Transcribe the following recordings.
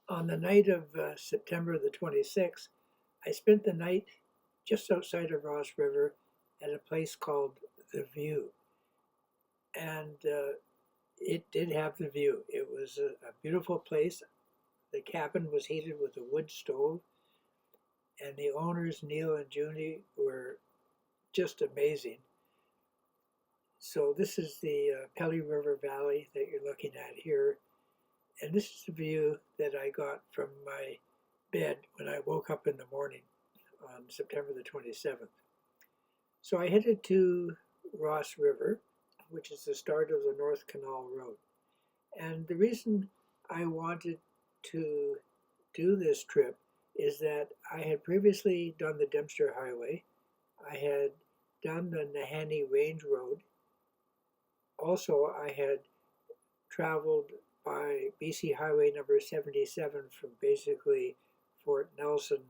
On the night of September the 26th, I spent the night just outside of Ross River at a place called The View. And it did have the view. It was a beautiful place. The cabin was heated with a wood stove, and the owners, Neil and Junie, were just amazing. So this is the Pelly River Valley that you're looking at here. And this is the view that I got from my bed when I woke up in the morning on September the 27th. So I headed to Ross River, which is the start of the North Canal Road. And the reason I wanted to do this trip is that I had previously done the Dempster Highway. I had done the Nahanni Range Road. Also, I had traveled by BC Highway number 77 from basically Fort Nelson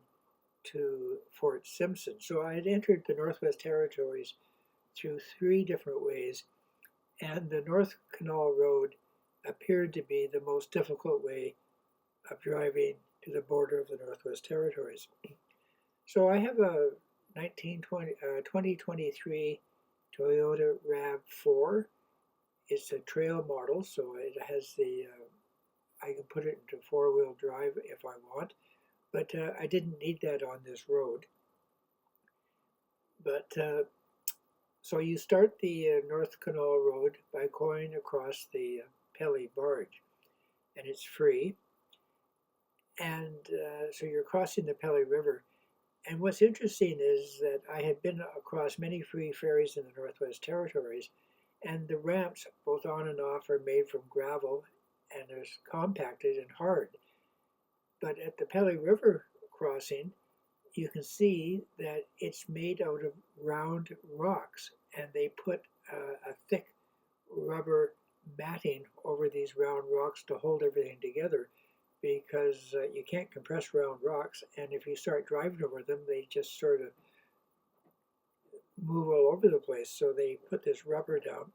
to Fort Simpson. So I had entered the Northwest Territories through three different ways, and the North Canal Road appeared to be the most difficult way of driving to the border of the Northwest Territories. So I have a 2023 Toyota RAV4. It's a trail model, so it has I can put it into four-wheel drive if I want, but I didn't need that on this road. But so you start the North Canal Road by going across the Pelly Barge, and it's free. And so you're crossing the Pelly River. And what's interesting is that I had been across many free ferries in the Northwest Territories, and the ramps, both on and off, are made from gravel and are compacted and hard. But at the Pelly River crossing, you can see that it's made out of round rocks, and they put a thick rubber matting over these round rocks to hold everything together, because you can't compress round rocks, and if you start driving over them, they just sort of move all over the place. So they put this rubber down,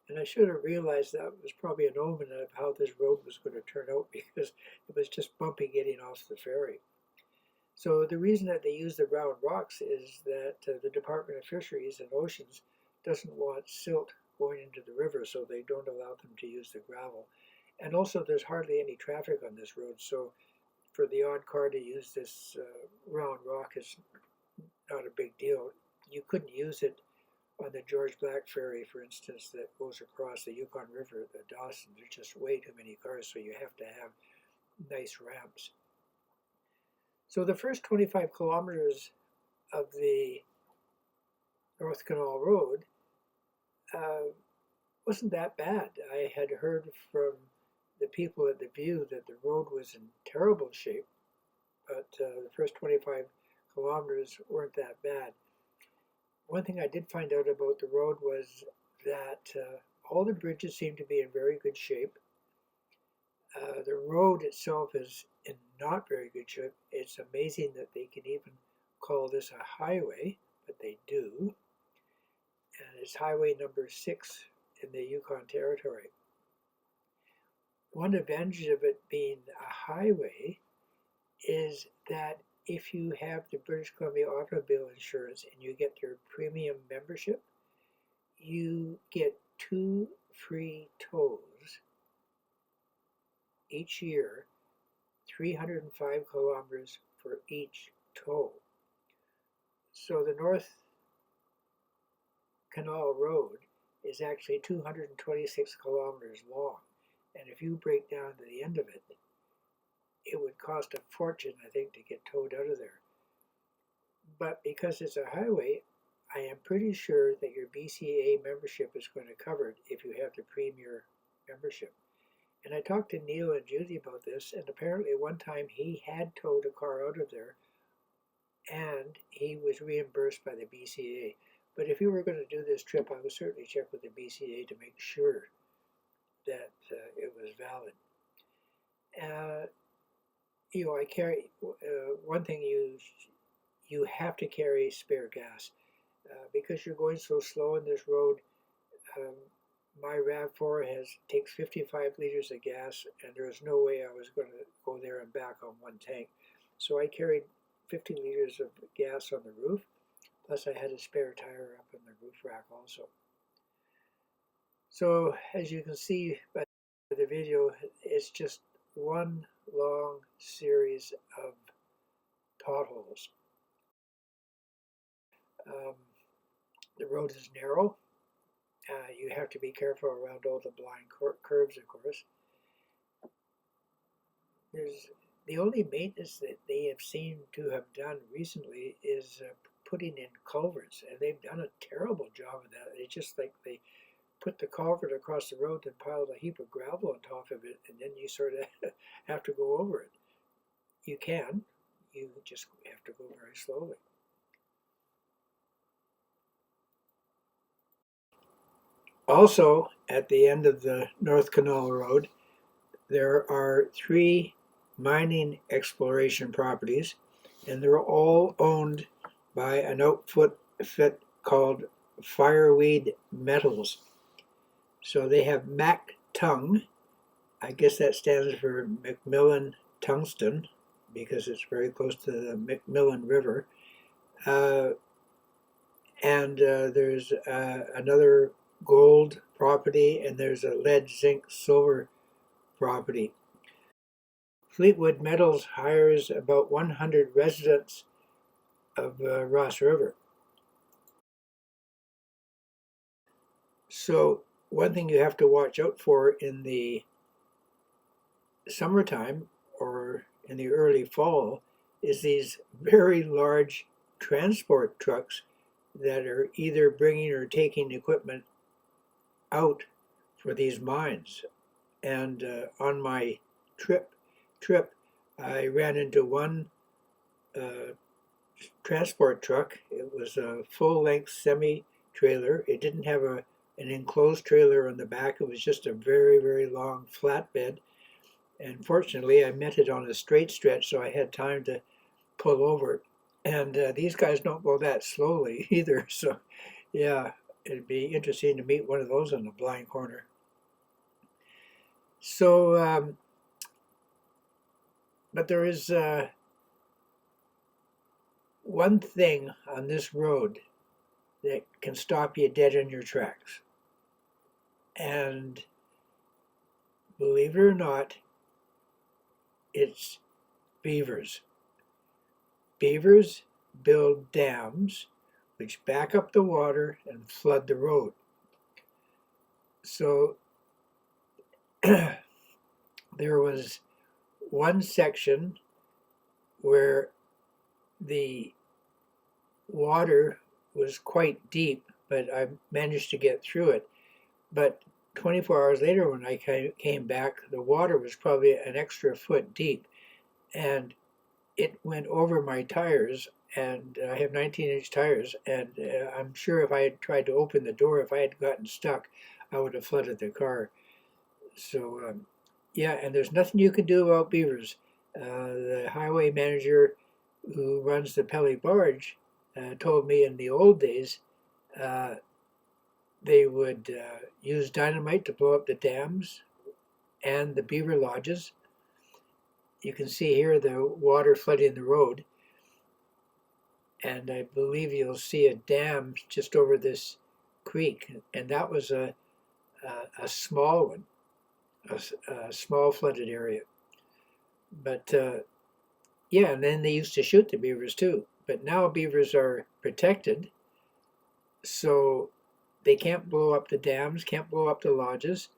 and I should have realized that was probably an omen of how this road was going to turn out, because it was just bumpy getting off the ferry. So the reason that they use the round rocks is that the Department of Fisheries and Oceans doesn't want silt going into the river, so they don't allow them to use the gravel. And also, there's hardly any traffic on this road, so for the odd car to use this round rock is not a big deal. You couldn't use it on the George Black Ferry, for instance, that goes across the Yukon River, the Dawson. There's just way too many cars, so you have to have nice ramps. So the first 25 kilometers of the North Canal Road uh, wasn't that bad. I had heard from the people at the View that the road was in terrible shape, but the first 25 kilometers weren't that bad. One thing I did find out about the road was that all the bridges seem to be in very good shape. The road itself is in not very good shape. It's amazing that they can even call this a highway, but they do. And it's highway number 6 in the Yukon Territory. One advantage of it being a highway is that if you have the British Columbia automobile insurance and you get their premium membership, you get 2 free tows each year, 305 kilometers for each tow. So the North Canal Road is actually 226 kilometers long. And if you break down to the end of it, it would cost a fortune, I think, to get towed out of there. But because it's a highway, I am pretty sure that your BCA membership is going to cover it if you have the Premier membership. And I talked to Neil and Judy about this, and apparently one time he had towed a car out of there, and he was reimbursed by the BCA. But if you were going to do this trip, I would certainly check with the BCA to make sure that it was valid. I carry one thing you have to carry spare gas because you're going so slow in this road. Um, my RAV4 takes 55 liters of gas, and there was no way I was going to go there and back on one tank. So I carried 50 liters of gas on the roof, plus I had a spare tire up in the roof rack also. So as you can see by the video, it's just one long series of potholes. Um, the road is narrow. You have to be careful around all the blind curves, of course. There's the only maintenance that they have seemed to have done recently is putting in culverts, and they've done a terrible job of that. It's just like they put the culvert across the road and piled a heap of gravel on top of it, and then you sort of have to go over it. You can, you just have to go very slowly. Also, at the end of the North Canol Road, there are 3 mining exploration properties, and they're all owned by an outfit called Fireweed Metals. So they have Mac Tung. I guess that stands for Macmillan Tungsten, because it's very close to the Macmillan River. And there's another gold property, and there's a lead, zinc, silver property. Fleetwood Metals hires about 100 residents of Ross River. So one thing you have to watch out for in the summertime or in the early fall is these very large transport trucks that are either bringing or taking equipment out for these mines. And on my trip, I ran into one transport truck. It was a full-length semi-trailer. It didn't have an enclosed trailer on the back. It was just a very, very long flatbed. And fortunately, I met it on a straight stretch, so I had time to pull over. And these guys don't go that slowly either. So, yeah, it'd be interesting to meet one of those on the blind corner. So, but there is one thing on this road that can stop you dead in your tracks. And believe it or not, it's beavers. Beavers build dams which back up the water and flood the road. So there was one section where the water was quite deep, but I managed to get through it. But 24 hours later, when I came back, the water was probably an extra foot deep, and it went over my tires. And I have 19-inch tires, and I'm sure if I had tried to open the door, if I had gotten stuck, I would have flooded the car. So, yeah, and there's nothing you can do about beavers. The highway manager who runs the Pelly Barge told me in the old days they would use dynamite to blow up the dams and the beaver lodges. You can see here the water flooding the road. And I believe you'll see a dam just over this creek. And that was a small one, a small flooded area. But yeah, and then they used to shoot the beavers too. But now beavers are protected, so they can't blow up the dams, can't blow up the lodges.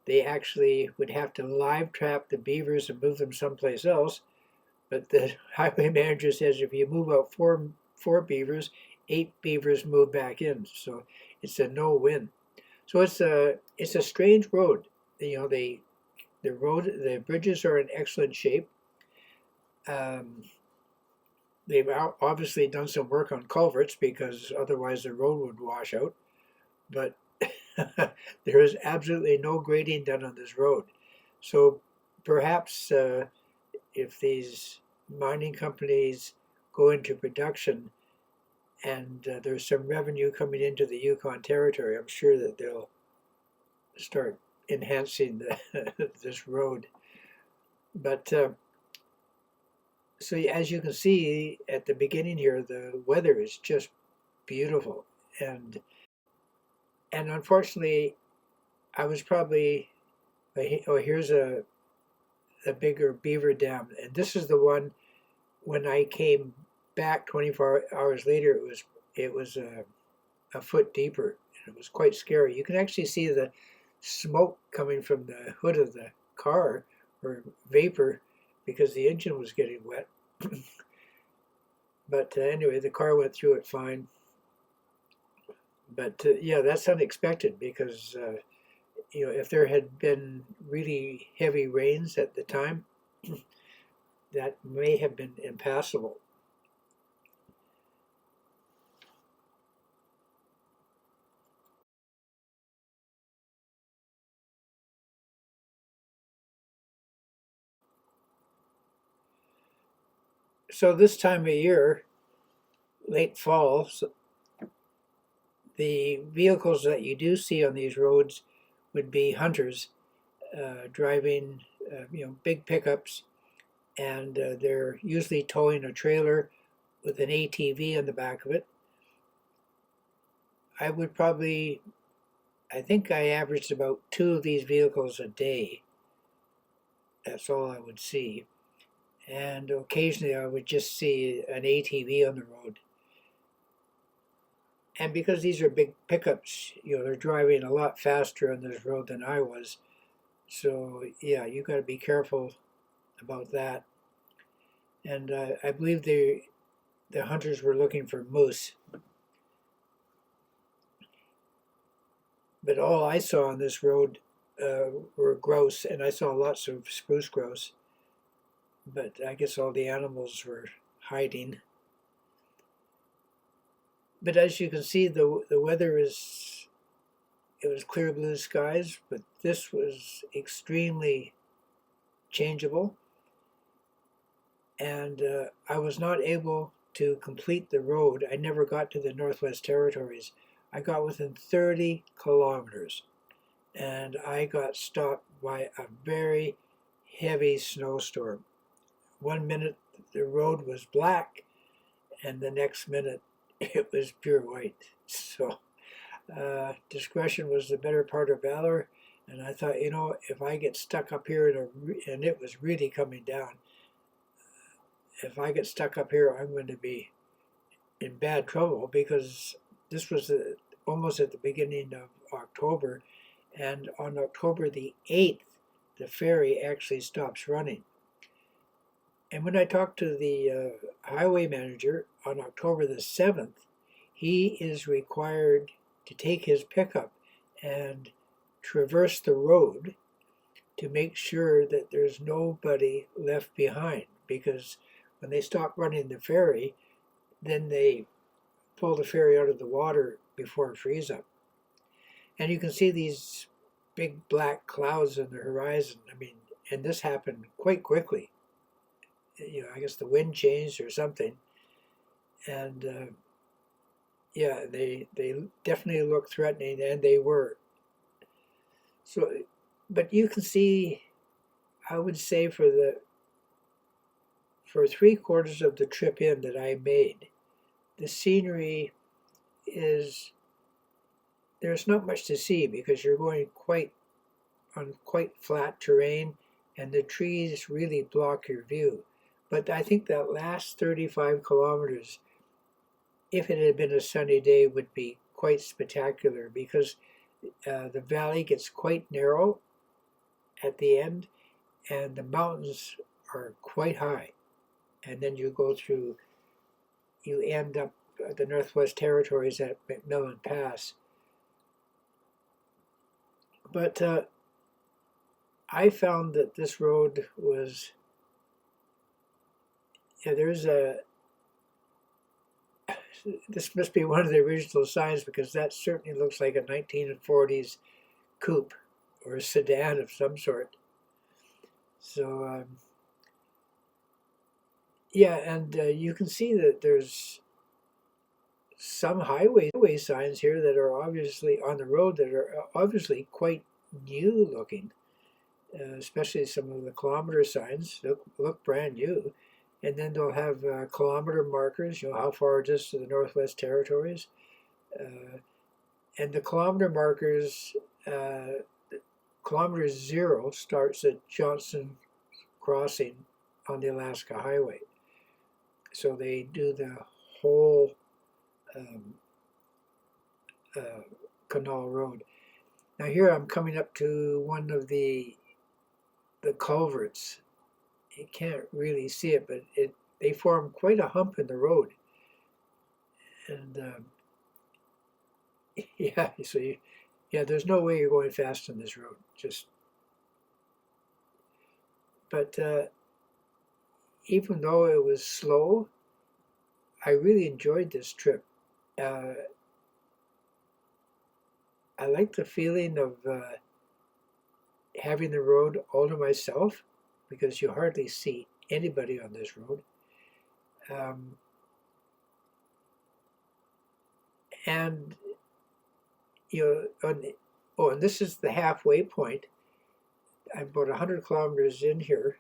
They actually would have to live trap the beavers and move them someplace else. But the highway manager says if you move out four beavers, 8 beavers move back in. So it's a no-win. So it's a strange road. You know, the bridges are in excellent shape. They've obviously done some work on culverts because otherwise the road would wash out. But there is absolutely no grading done on this road. So perhaps if these mining companies go into production and there's some revenue coming into the Yukon Territory, I'm sure that they'll start enhancing this road. But so as you can see at the beginning here, the weather is just beautiful, and unfortunately, I was probably oh, here's a bigger beaver dam, and this is the one when I came back 24 hours later. It was a foot deeper, and it was quite scary. You can actually see the smoke coming from the hood of the car, or vapor, because the engine was getting wet. But anyway, the car went through it fine. But yeah, that's unexpected because if there had been really heavy rains at the time, that may have been impassable. So this time of year, late fall, so the vehicles that you do see on these roads would be hunters driving, big pickups, and they're usually towing a trailer with an ATV on the back of it. I would probably, I think I averaged about two of these vehicles a day. That's all I would see. And occasionally I would just see an ATV on the road. And because these are big pickups, they're driving a lot faster on this road than I was. So yeah, you got to be careful about that. And I believe the hunters were looking for moose. But all I saw on this road were grouse, and I saw lots of spruce grouse. But I guess all the animals were hiding. But as you can see, the weather it was clear blue skies, but this was extremely changeable. And I was not able to complete the road. I never got to the Northwest Territories. I got within 30 kilometers, and I got stopped by a very heavy snowstorm. One minute the road was black, and the next minute it was pure white. So discretion was the better part of valor. And I thought, if I get stuck up here and it was really coming down, if I get stuck up here, I'm going to be in bad trouble, because this was almost at the beginning of October, and on October the 8th, the ferry actually stops running. And when I talked to the highway manager on October the 7th, he is required to take his pickup and traverse the road to make sure that there's nobody left behind, because when they stop running the ferry, then they pull the ferry out of the water before it frees up. And you can see these big black clouds on the horizon. I mean, and this happened quite quickly. I guess the wind changed or something. And yeah, they definitely looked threatening, and they were. So, but you can see, I would say for 3/4 of the trip in that I made, the scenery is, there's not much to see because you're going on quite flat terrain, and the trees really block your view. But I think that last 35 kilometers, if it had been a sunny day, would be quite spectacular, because the valley gets quite narrow at the end, and the mountains are quite high. And then you end up the Northwest Territories at McMillan Pass. But I found that this road was, this must be one of the original signs, because that certainly looks like a 1940s coupe or a sedan of some sort. So yeah, and you can see that there's some highway signs here that are obviously on the road, that are obviously quite new looking, especially some of the kilometer signs look brand new. And then they'll have kilometer markers, how far it is to the Northwest Territories. And the kilometer markers, kilometer 0 starts at Johnson Crossing on the Alaska Highway. So they do the whole Canol Road. Now here I'm coming up to one of the culverts. You can't really see it, but they form quite a hump in the road. And yeah, so there's no way you're going fast on this road. But even though it was slow, I really enjoyed this trip. I like the feeling of having the road all to myself, because you hardly see anybody on this road. And and this is the halfway point. I'm about 100 kilometers in here,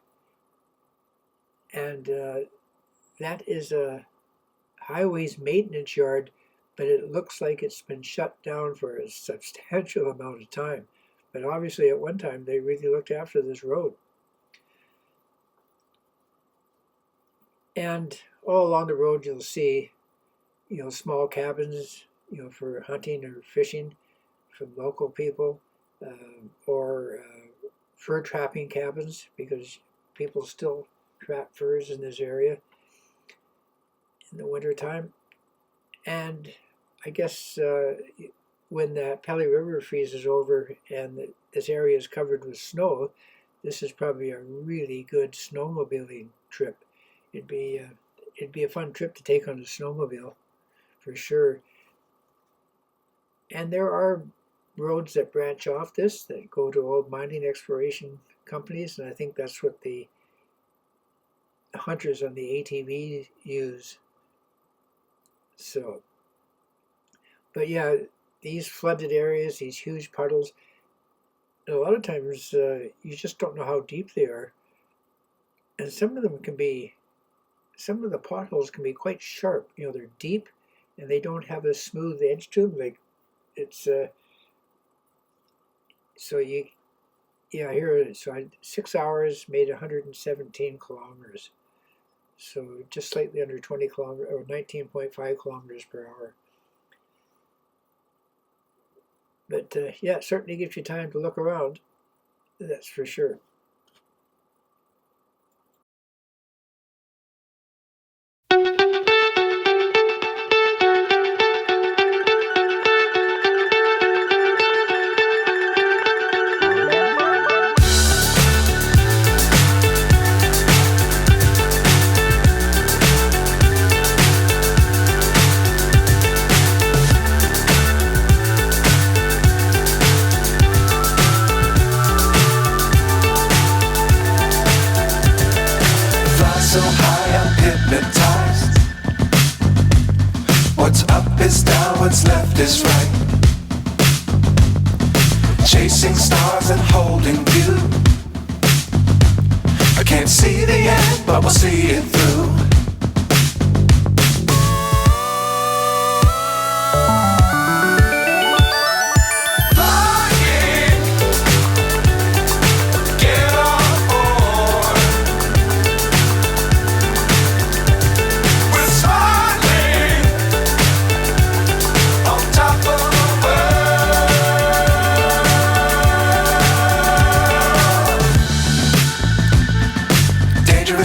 and that is a highways maintenance yard, but it looks like it's been shut down for a substantial amount of time. But obviously at one time they really looked after this road. And all along the road you'll see, small cabins, for hunting or fishing from local people, or fur trapping cabins, because people still trap furs in this area in the wintertime. And I guess when the Pelly River freezes over and this area is covered with snow, this is probably a really good snowmobiling trip. It'd be a fun trip to take on a snowmobile, for sure. And there are roads that branch off this that go to old mining exploration companies, and I think that's what the hunters on the ATV use. So, but yeah, these flooded areas, these huge puddles, a lot of times you just don't know how deep they are. And some of the potholes can be quite sharp. They're deep and they don't have a smooth edge to them. Like it's, so I 6 hours made 117 kilometers. So just slightly under 20 kilometers, or 19.5 kilometers per hour. But yeah, it certainly gives you time to look around, that's for sure. So high I'm hypnotized. What's up is down, what's left is right. Chasing stars and holding you. I can't see the end, but we'll see it through.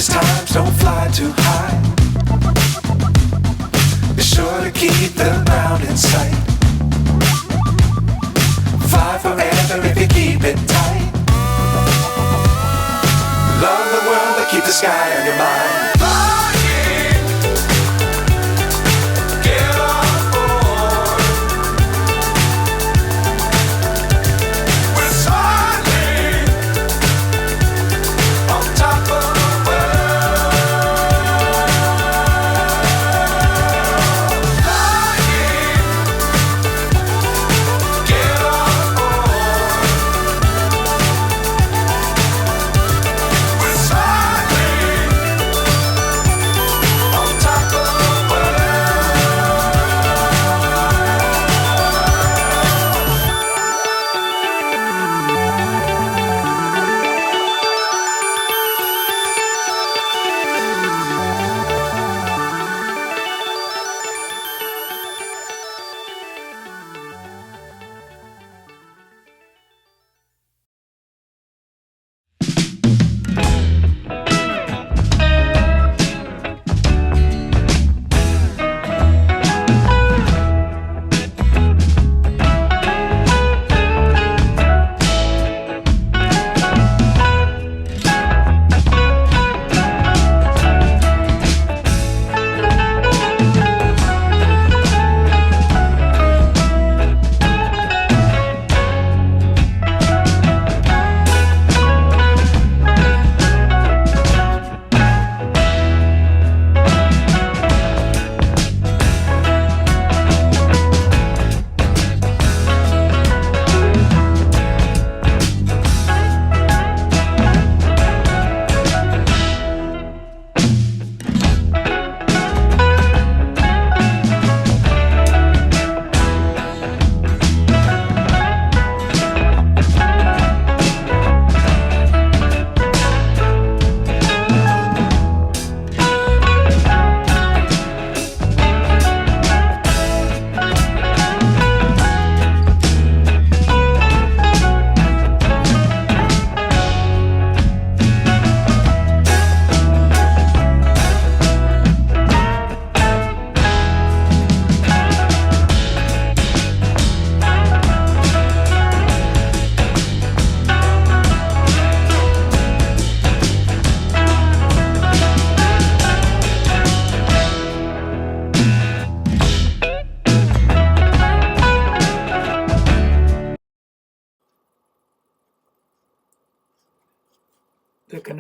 Times don't fly too high. Be sure to keep the ground in sight. Fly forever if you keep it tight. Love the world but keep the sky on your mind.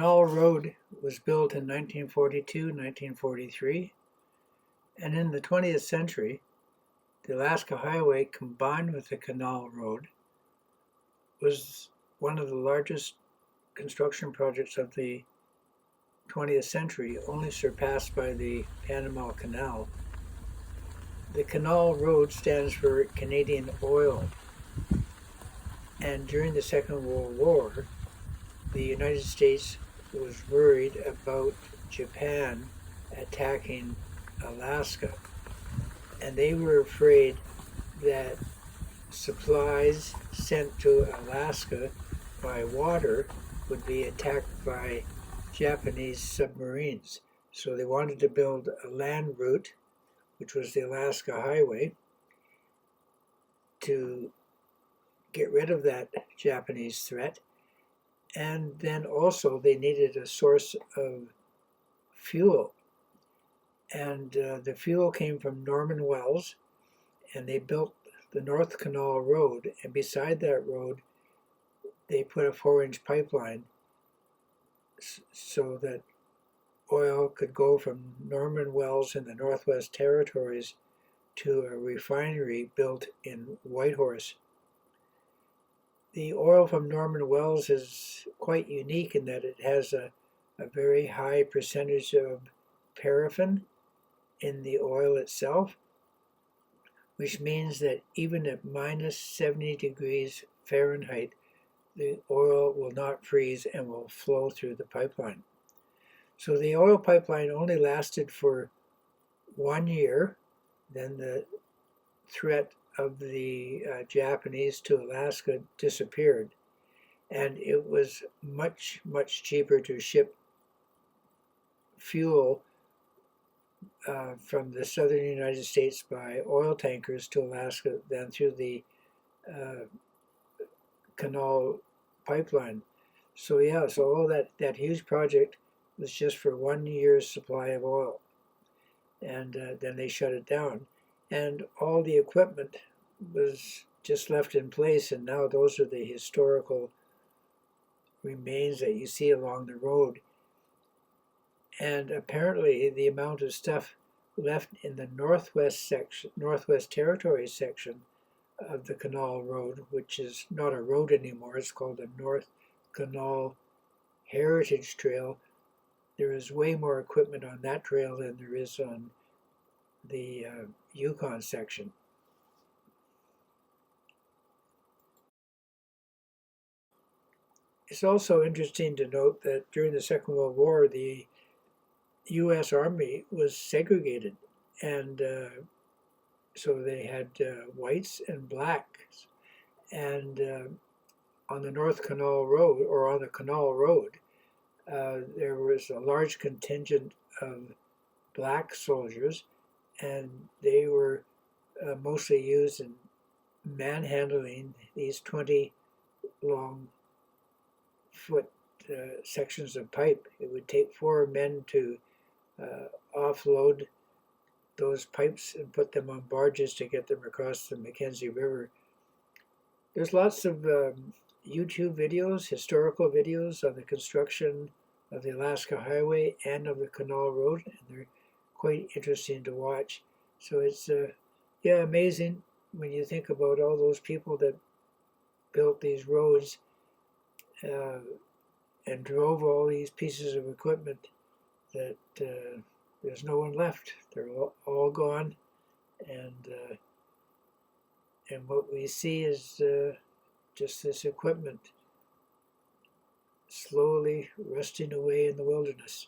Canol Road was built in 1942, 1943, and in the 20th century, the Alaska Highway combined with the Canol Road was one of the largest construction projects of the 20th century, only surpassed by the Panama Canal. The Canol Road stands for Canadian Oil, and during the Second World War, the United States was worried about Japan attacking Alaska, and they were afraid that supplies sent to Alaska by water would be attacked by Japanese submarines. So they wanted to build a land route, which was the Alaska Highway, to get rid of that Japanese threat. And then also they needed a source of fuel. And the fuel came from Norman Wells, and they built the North Canal Road. And beside that road, they put a 4-inch pipeline so that oil could go from Norman Wells in the Northwest Territories to a refinery built in Whitehorse. The oil from Norman Wells is quite unique in that it has a very high percentage of paraffin in the oil itself, which means that even at minus 70 degrees Fahrenheit, the oil will not freeze and will flow through the pipeline. So the oil pipeline only lasted for 1 year. Then the threat of the Japanese to Alaska disappeared, and it was much, much cheaper to ship fuel from the southern United States by oil tankers to Alaska than through the Canal pipeline. So yeah, so all that huge project was just for 1 year's supply of oil, and then they shut it down, and all the equipment was just left in place, and now those are the historical remains that you see along the road. And apparently the amount of stuff left in the Northwest Territories section of the Canal Road, which is not a road anymore, it's called the North Canal Heritage Trail. There is way more equipment on that trail than there is on the Yukon section. It's also interesting to note that during the Second World War, the U.S. Army was segregated, and so they had whites and blacks. And on the North Canal Road, or on the Canal Road, there was a large contingent of black soldiers, and they were mostly used in manhandling these 20 long foot sections of pipe. It would take 4 men to offload those pipes and put them on barges to get them across the Mackenzie River. There's lots of YouTube videos, historical videos on the construction of the Alaska Highway and of the Canal Road, and they're quite interesting to watch. So it's amazing when you think about all those people that built these roads and drove all these pieces of equipment, that there's no one left. They're all gone, and what we see is just this equipment slowly rusting away in the wilderness.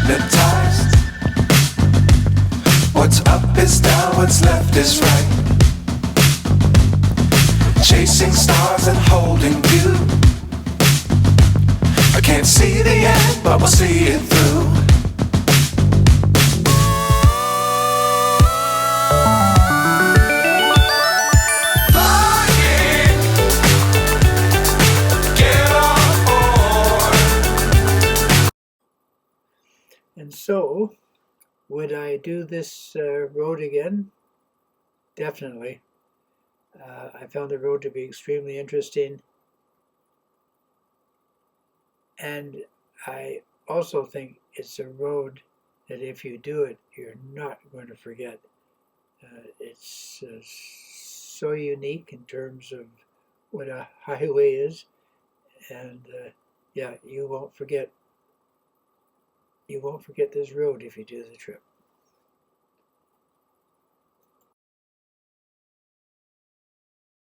hypnotized. What's up is down, what's left is right. Chasing stars and holding you. I can't see the end, but we'll see it through. And so, would I do this road again? Definitely. I found the road to be extremely interesting. And I also think it's a road that if you do it, you're not going to forget. It's so unique in terms of what a highway is. And yeah, you won't forget this road if you do the trip.